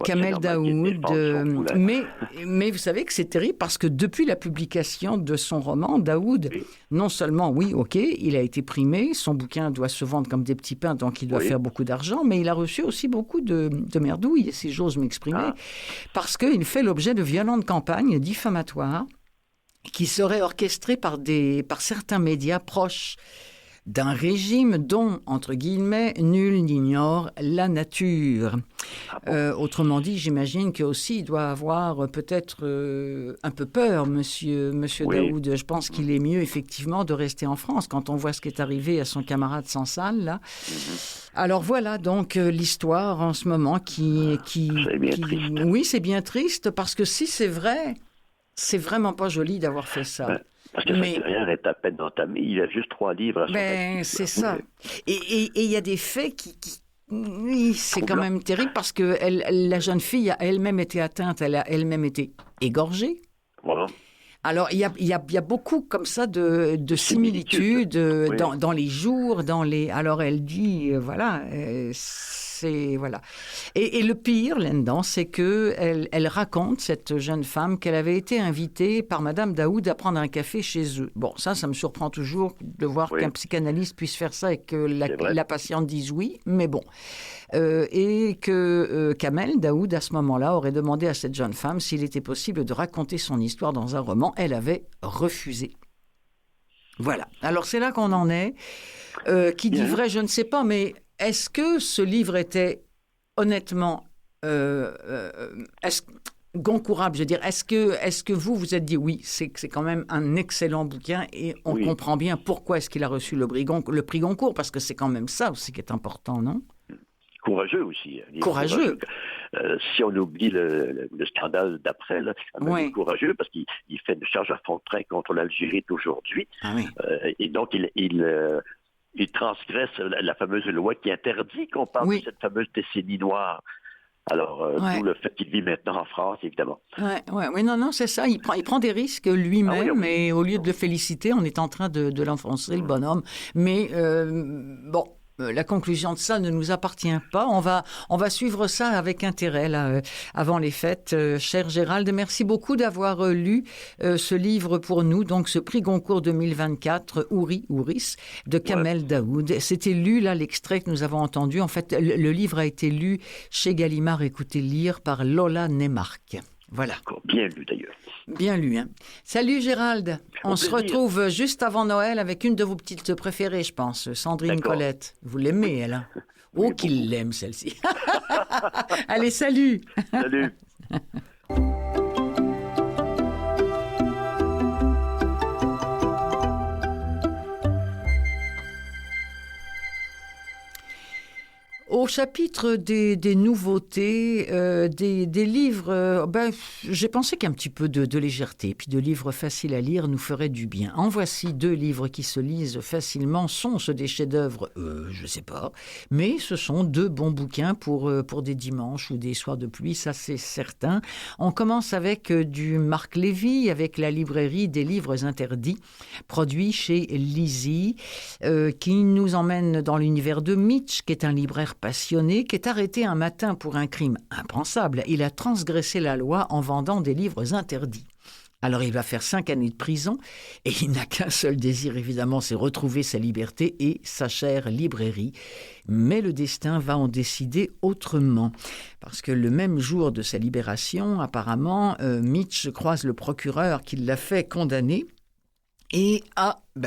Kamel Daoud. Mais vous savez que c'est terrible parce que depuis la publication de son roman, Daoud, non seulement, oui, ok, il a été primé, son bouquin doit se vendre comme des petits pains, donc il doit faire beaucoup d'argent, mais il a reçu aussi beaucoup de merdouilles, si j'ose m'exprimer, parce qu'il fait l'objet de violentes campagnes diffamatoires qui seraient orchestrées par certains médias proches d'un régime dont, entre guillemets, nul n'ignore la nature. Autrement dit, j'imagine qu'aussi il doit avoir peut-être un peu peur, monsieur Daoud. Je pense qu'il est mieux, effectivement, de rester en France quand on voit ce qui est arrivé à son camarade Sansal, là. Alors voilà, donc, l'histoire en ce moment qui C'est bien triste. Oui, c'est bien triste, parce que si c'est vrai, c'est vraiment pas joli d'avoir fait ça. Parce que sa carrière est à peine entamée. Il a juste 3 livres à son actif. C'est ça. Et il y a des faits qui oui, c'est quand même terrible parce que la jeune fille a elle-même été atteinte, elle a elle-même été égorgée. Voilà. Alors, il y a beaucoup comme ça de similitudes dans les jours, Alors, elle dit, voilà. Et le pire, là-dedans, c'est qu'elle raconte, cette jeune femme, qu'elle avait été invitée par Madame Daoud à prendre un café chez eux. Bon, ça me surprend toujours de voir qu'un psychanalyste puisse faire ça et que la patiente dise oui, mais bon. Et que Kamel Daoud, à ce moment-là, aurait demandé à cette jeune femme s'il était possible de raconter son histoire dans un roman. Elle avait refusé. Voilà. Alors, c'est là qu'on en est. Qui dit vrai, je ne sais pas, mais est-ce que ce livre était honnêtement goncourable, je veux dire, est-ce que vous êtes dit oui, c'est quand même un excellent bouquin et on comprend bien pourquoi est-ce qu'il a reçu le prix Goncourt, parce que c'est quand même ça aussi qui est important, non? Courageux aussi. Courageux. Si on oublie le scandale d'après, là, c'est courageux parce qu'il fait une charge à fond de train contre l'Algérie d'aujourd'hui. Et donc, il transgresse la fameuse loi qui interdit qu'on parle de cette fameuse décennie noire. Alors, d'où le fait qu'il vit maintenant en France, évidemment. Oui, non, c'est ça. Il prend des risques lui-même, et au lieu de le féliciter, on est en train de l'enfoncer, le bonhomme. Mais, bon... la conclusion de ça ne nous appartient pas. On va suivre ça avec intérêt là, avant les fêtes. Cher Gérald, merci beaucoup d'avoir lu ce livre pour nous, donc ce prix Goncourt 2024, Houris, de Kamel Daoud. C'était lu, là, l'extrait que nous avons entendu. En fait, le livre a été lu chez Gallimard, écoutez lire, par Lola Neymarck. Voilà. Bien lu, d'ailleurs. Bien lu, hein. Salut Gérald. On se retrouve juste avant Noël avec une de vos petites préférées, je pense, Sandrine Colette. Vous l'aimez, elle, hein? Oh, qu'il l'aime, celle-ci. Allez, salut. Salut. Au chapitre des nouveautés, des livres, j'ai pensé qu'un petit peu de légèreté, puis de livres faciles à lire nous ferait du bien. En voici 2 livres qui se lisent facilement. Sont-ce des chefs-d'œuvre? Je sais pas. Mais ce sont 2 bons bouquins pour des dimanches ou des soirs de pluie, ça c'est certain. On commence avec du Marc Lévy, avec la librairie des livres interdits, produit chez Lizzie, qui nous emmène dans l'univers de Mitch, qui est un libraire passionné, qui est arrêté un matin pour un crime impensable. Il a transgressé la loi en vendant des livres interdits. Alors il va faire 5 années de prison et il n'a qu'un seul désir, évidemment, c'est retrouver sa liberté et sa chère librairie. Mais le destin va en décider autrement. Parce que le même jour de sa libération, apparemment, Mitch croise le procureur qui l'a fait condamner. Et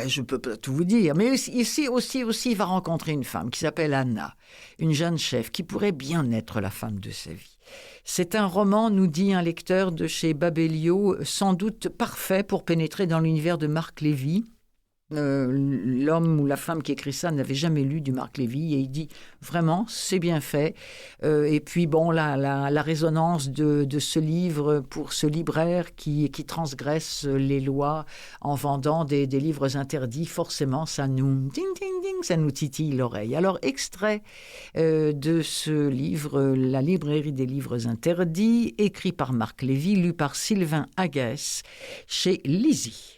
je peux pas tout vous dire, mais ici aussi, il va rencontrer une femme qui s'appelle Anna, une jeune chef qui pourrait bien être la femme de sa vie. C'est un roman, nous dit un lecteur de chez Babelio, sans doute parfait pour pénétrer dans l'univers de Marc Lévy. l'homme ou la femme qui écrit ça n'avait jamais lu du Marc Lévy et il dit vraiment c'est bien fait. Et puis bon, la résonance de ce livre pour ce libraire qui transgresse les lois en vendant des livres interdits, forcément ça nous ding ding ding, ça nous titille l'oreille. Alors extrait de ce livre La librairie des livres interdits, écrit par Marc Lévy, lu par Sylvain Aguès chez Lizy.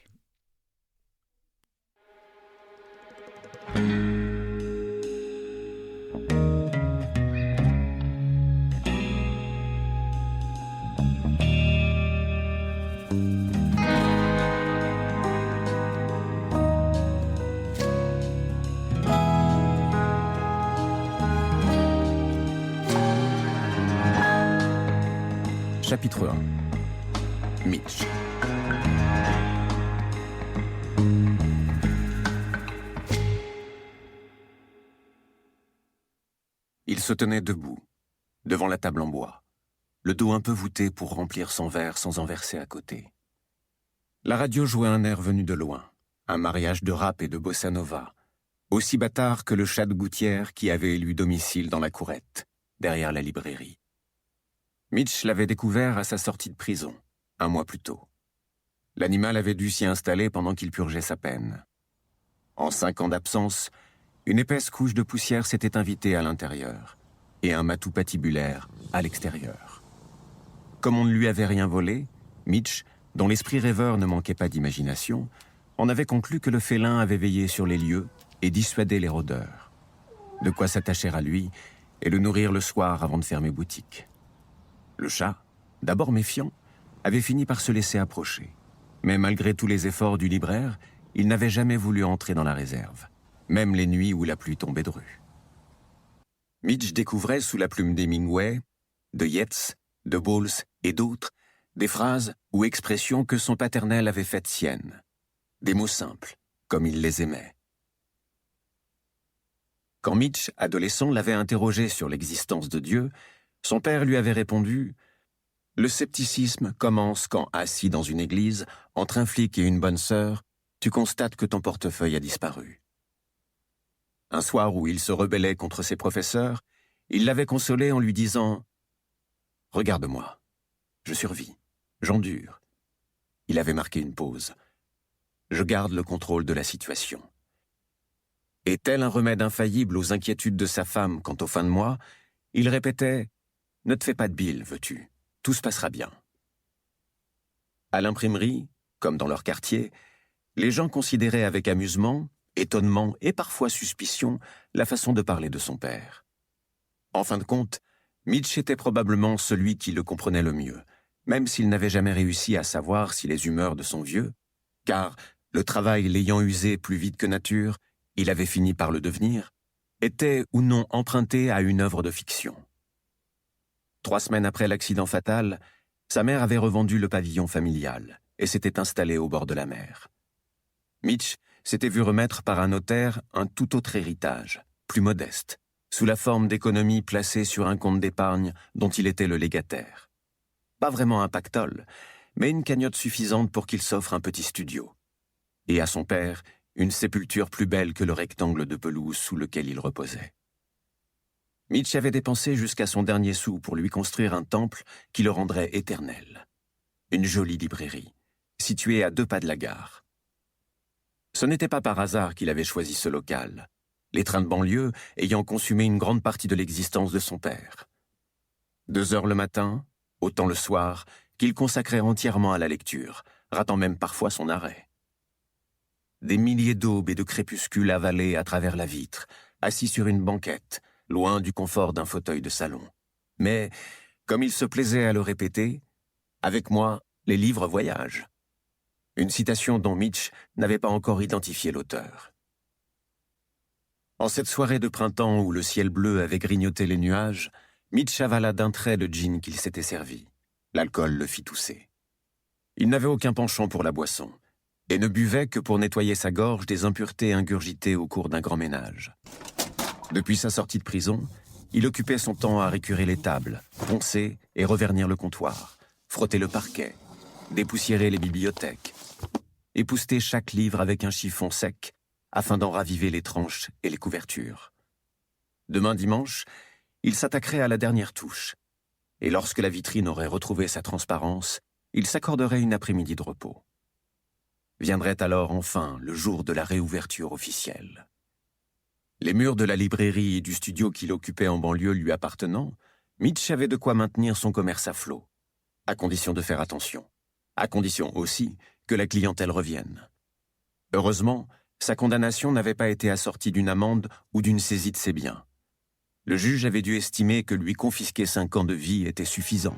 Chapitre 1. Mitch. Il se tenait debout, devant la table en bois, le dos un peu voûté pour remplir son verre sans en verser à côté. La radio jouait un air venu de loin, un mariage de rap et de bossa nova, aussi bâtard que le chat de gouttière qui avait élu domicile dans la courette, derrière la librairie. Mitch l'avait découvert à sa sortie de prison, 1 mois plus tôt. L'animal avait dû s'y installer pendant qu'il purgeait sa peine. En 5 ans d'absence, une épaisse couche de poussière s'était invitée à l'intérieur, et un matou patibulaire à l'extérieur. Comme on ne lui avait rien volé, Mitch, dont l'esprit rêveur ne manquait pas d'imagination, en avait conclu que le félin avait veillé sur les lieux et dissuadé les rôdeurs. De quoi s'attacher à lui et le nourrir le soir avant de fermer boutique. Le chat, d'abord méfiant, avait fini par se laisser approcher. Mais malgré tous les efforts du libraire, il n'avait jamais voulu entrer dans la réserve, même les nuits où la pluie tombait drue. Mitch découvrait sous la plume d'Hemingway, de Yeats, de Bowles et d'autres, des phrases ou expressions que son paternel avait faites siennes. Des mots simples, comme il les aimait. Quand Mitch, adolescent, l'avait interrogé sur l'existence de Dieu, son père lui avait répondu « Le scepticisme commence quand, assis dans une église, entre un flic et une bonne sœur, tu constates que ton portefeuille a disparu. » Un soir où il se rebellait contre ses professeurs, il l'avait consolé en lui disant « Regarde-moi, je survis, j'endure. » Il avait marqué une pause. « Je garde le contrôle de la situation. » Et tel un remède infaillible aux inquiétudes de sa femme quant aux fins de mois, il répétait « Ne te fais pas de bile, veux-tu, tout se passera bien. » À l'imprimerie, comme dans leur quartier, les gens considéraient avec amusement, étonnement et parfois suspicion la façon de parler de son père. En fin de compte, Mitch était probablement celui qui le comprenait le mieux, même s'il n'avait jamais réussi à savoir si les humeurs de son vieux, car, le travail l'ayant usé plus vite que nature, il avait fini par le devenir, étaient ou non empruntés à une œuvre de fiction. 3 semaines après l'accident fatal, sa mère avait revendu le pavillon familial et s'était installée au bord de la mer. Mitch s'était vu remettre par un notaire un tout autre héritage, plus modeste, sous la forme d'économies placées sur un compte d'épargne dont il était le légataire. Pas vraiment un pactole, mais une cagnotte suffisante pour qu'il s'offre un petit studio. Et à son père, une sépulture plus belle que le rectangle de pelouse sous lequel il reposait. Mitch avait dépensé jusqu'à son dernier sou pour lui construire un temple qui le rendrait éternel. Une jolie librairie, située à 2 pas de la gare. Ce n'était pas par hasard qu'il avait choisi ce local, les trains de banlieue ayant consumé une grande partie de l'existence de son père. 2 heures le matin, autant le soir, qu'il consacrait entièrement à la lecture, ratant même parfois son arrêt. Des milliers d'aubes et de crépuscules avalés à travers la vitre, assis sur une banquette, loin du confort d'un fauteuil de salon. Mais, comme il se plaisait à le répéter, « Avec moi, les livres voyagent ». Une citation dont Mitch n'avait pas encore identifié l'auteur. En cette soirée de printemps où le ciel bleu avait grignoté les nuages, Mitch avala d'un trait le gin qu'il s'était servi. L'alcool le fit tousser. Il n'avait aucun penchant pour la boisson, et ne buvait que pour nettoyer sa gorge des impuretés ingurgitées au cours d'un grand ménage. Depuis sa sortie de prison, il occupait son temps à récurer les tables, poncer et revernir le comptoir, frotter le parquet, dépoussiérer les bibliothèques. épousseter chaque livre avec un chiffon sec, afin d'en raviver les tranches et les couvertures. Demain dimanche, il s'attaquerait à la dernière touche, et lorsque la vitrine aurait retrouvé sa transparence, il s'accorderait une après-midi de repos. Viendrait alors enfin le jour de la réouverture officielle. Les murs de la librairie et du studio qu'il occupait en banlieue lui appartenant, Mitch avait de quoi maintenir son commerce à flot, à condition de faire attention, à condition aussi que la clientèle revienne. Heureusement, sa condamnation n'avait pas été assortie d'une amende ou d'une saisie de ses biens. Le juge avait dû estimer que lui confisquer 5 ans de vie était suffisant.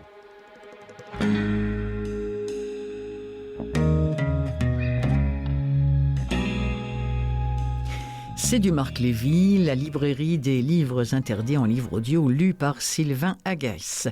C'est du Marc Lévy, la librairie des livres interdits en livre audio, lu par Sylvain Agaès.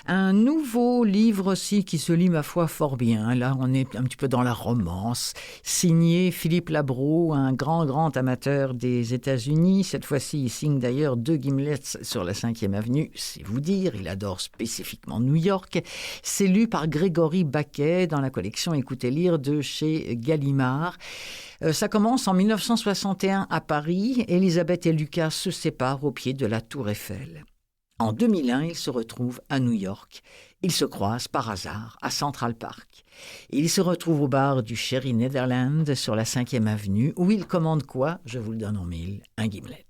Un nouveau livre aussi qui se lit, ma foi, fort bien. Là, on est un petit peu dans la romance. Signé Philippe Labro, un grand amateur des États-Unis. Cette fois-ci, il signe d'ailleurs 2 Gimlets sur la 5e avenue. C'est vous dire, il adore spécifiquement New York. C'est lu par Grégory Baquet dans la collection Écoutez lire de chez Gallimard. Ça commence en 1961 à Paris. Élisabeth et Lucas se séparent au pied de la Tour Eiffel. En 2001, ils se retrouvent à New York. Ils se croisent par hasard à Central Park. Ils se retrouvent au bar du Sherry Netherland sur la 5e avenue où ils commandent quoi? Je vous le donne en mille, un Gimlet.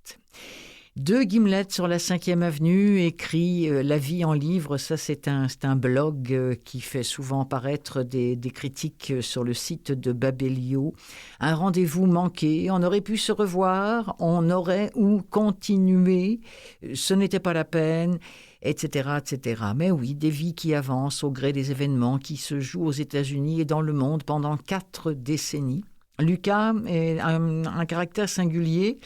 2 Gimlets sur la 5e avenue, écrit La vie en livre. Ça, c'est un blog qui fait souvent paraître des critiques sur le site de Babelio. Un rendez-vous manqué, on aurait pu se revoir, on aurait ou continué, ce n'était pas la peine, etc., etc. Mais oui, des vies qui avancent au gré des événements qui se jouent aux États-Unis et dans le monde pendant 4 décennies. Lucas est un caractère singulier,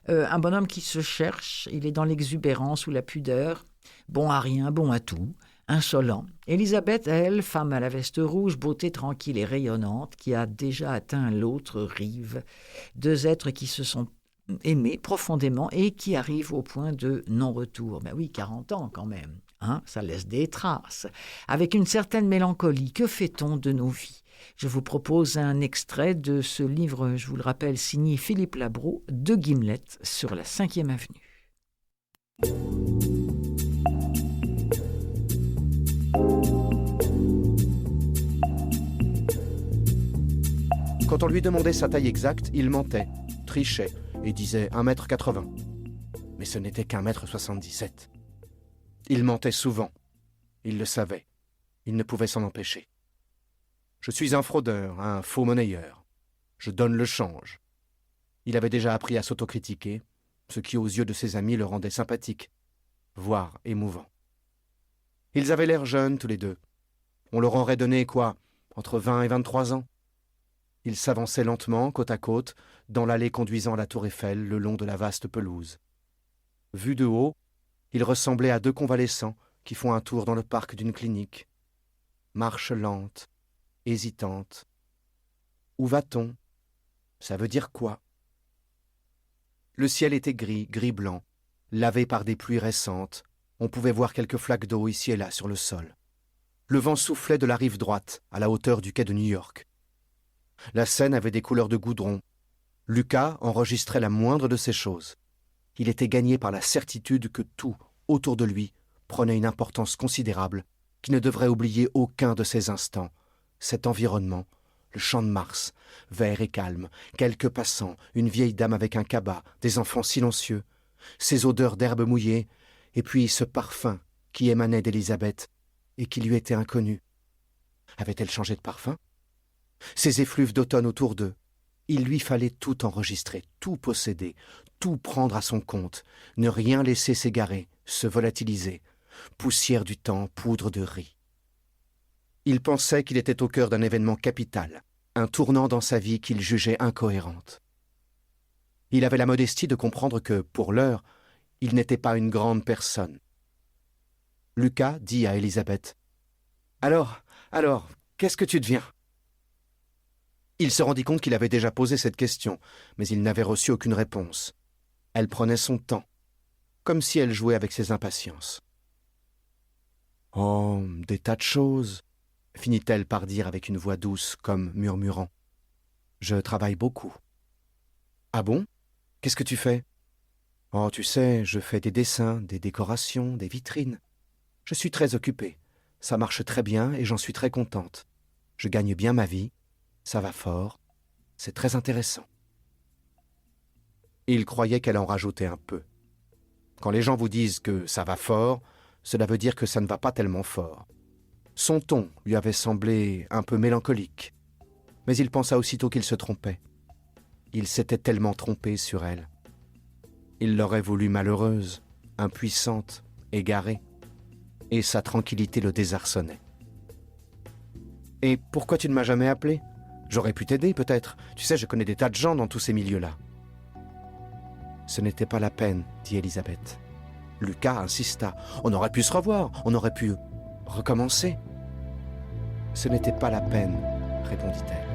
un bonhomme qui se cherche, il est dans l'exubérance ou la pudeur, bon à rien, bon à tout, insolent. Élisabeth, elle, femme à la veste rouge, beauté tranquille et rayonnante, qui a déjà atteint l'autre rive. 2 êtres qui se sont aimés profondément et qui arrivent au point de non-retour. Ben oui, 40 ans quand même, hein, ça laisse des traces. Avec une certaine mélancolie, que fait-on de nos vies? Je vous propose un extrait de ce livre, je vous le rappelle, signé Philippe Labro, 2 Gimlets sur la 5e avenue. Quand on lui demandait sa taille exacte, il mentait, trichait et disait 1m80. Mais ce n'était qu'1m77. Il mentait souvent. Il le savait. Il ne pouvait s'en empêcher. Je suis un fraudeur, un faux monnayeur. Je donne le change. Il avait déjà appris à s'autocritiquer, ce qui aux yeux de ses amis le rendait sympathique, voire émouvant. Ils avaient l'air jeunes tous les deux. On leur aurait donné quoi, entre 20 et 23 ans. Ils s'avançaient lentement, côte à côte, dans l'allée conduisant à la Tour Eiffel, le long de la vaste pelouse. Vus de haut, ils ressemblaient à 2 convalescents qui font un tour dans le parc d'une clinique. Marche lente, hésitante. Où va-t-on? Ça veut dire quoi? Le ciel était gris, gris-blanc, lavé par des pluies récentes. On pouvait voir quelques flaques d'eau ici et là sur le sol. Le vent soufflait de la rive droite, à la hauteur du quai de New York. La scène avait des couleurs de goudron. Lucas enregistrait la moindre de ces choses. Il était gagné par la certitude que tout, autour de lui, prenait une importance considérable, qui ne devrait oublier aucun de ces instants. Cet environnement, le champ de Mars, vert et calme, quelques passants, une vieille dame avec un cabas, des enfants silencieux, ces odeurs d'herbes mouillées, et puis ce parfum qui émanait d'Élisabeth et qui lui était inconnu. Avait-elle changé de parfum? Ces effluves d'automne autour d'eux. Il lui fallait tout enregistrer, tout posséder, tout prendre à son compte, ne rien laisser s'égarer, se volatiliser. Poussière du temps, poudre de riz. Il pensait qu'il était au cœur d'un événement capital, un tournant dans sa vie qu'il jugeait incohérente. Il avait la modestie de comprendre que, pour l'heure, il n'était pas une grande personne. Lucas dit à Élisabeth « Alors, qu'est-ce que tu deviens ?» Il se rendit compte qu'il avait déjà posé cette question, mais il n'avait reçu aucune réponse. Elle prenait son temps, comme si elle jouait avec ses impatiences. « Oh, des tas de choses !» finit-elle par dire avec une voix douce, comme murmurant. Je travaille beaucoup. Ah bon? Qu'est-ce que tu fais? Oh, tu sais, je fais des dessins, des décorations, des vitrines. Je suis très occupée. Ça marche très bien et j'en suis très contente. Je gagne bien ma vie. Ça va fort. C'est très intéressant. Il croyait qu'elle en rajoutait un peu. Quand les gens vous disent que ça va fort, cela veut dire que ça ne va pas tellement fort. Son ton lui avait semblé un peu mélancolique. Mais il pensa aussitôt qu'il se trompait. Il s'était tellement trompé sur elle. Il l'aurait voulu malheureuse, impuissante, égarée. Et sa tranquillité le désarçonnait. « Et pourquoi tu ne m'as jamais appelé? J'aurais pu t'aider, peut-être. Tu sais, je connais des tas de gens dans tous ces milieux-là. » Ce n'était pas la peine, dit Elisabeth. Lucas insista. On aurait pu se revoir, on aurait pu recommencer. Ce n'était pas la peine, répondit-elle.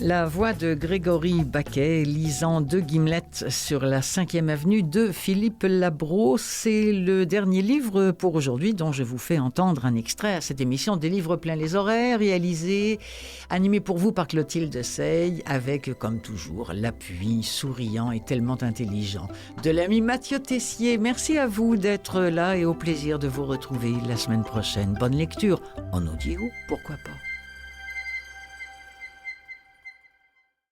La voix de Grégory Baquet lisant Deux Gimlettes sur la 5e avenue de Philippe Labro. C'est le dernier livre pour aujourd'hui dont je vous fais entendre un extrait à cette émission des livres plein les oreilles, réalisée, animée pour vous par Clotilde Sey, avec, comme toujours, l'appui souriant et tellement intelligent de l'ami Mathieu Tessier. Merci à vous d'être là et au plaisir de vous retrouver la semaine prochaine. Bonne lecture, en audio, pourquoi pas.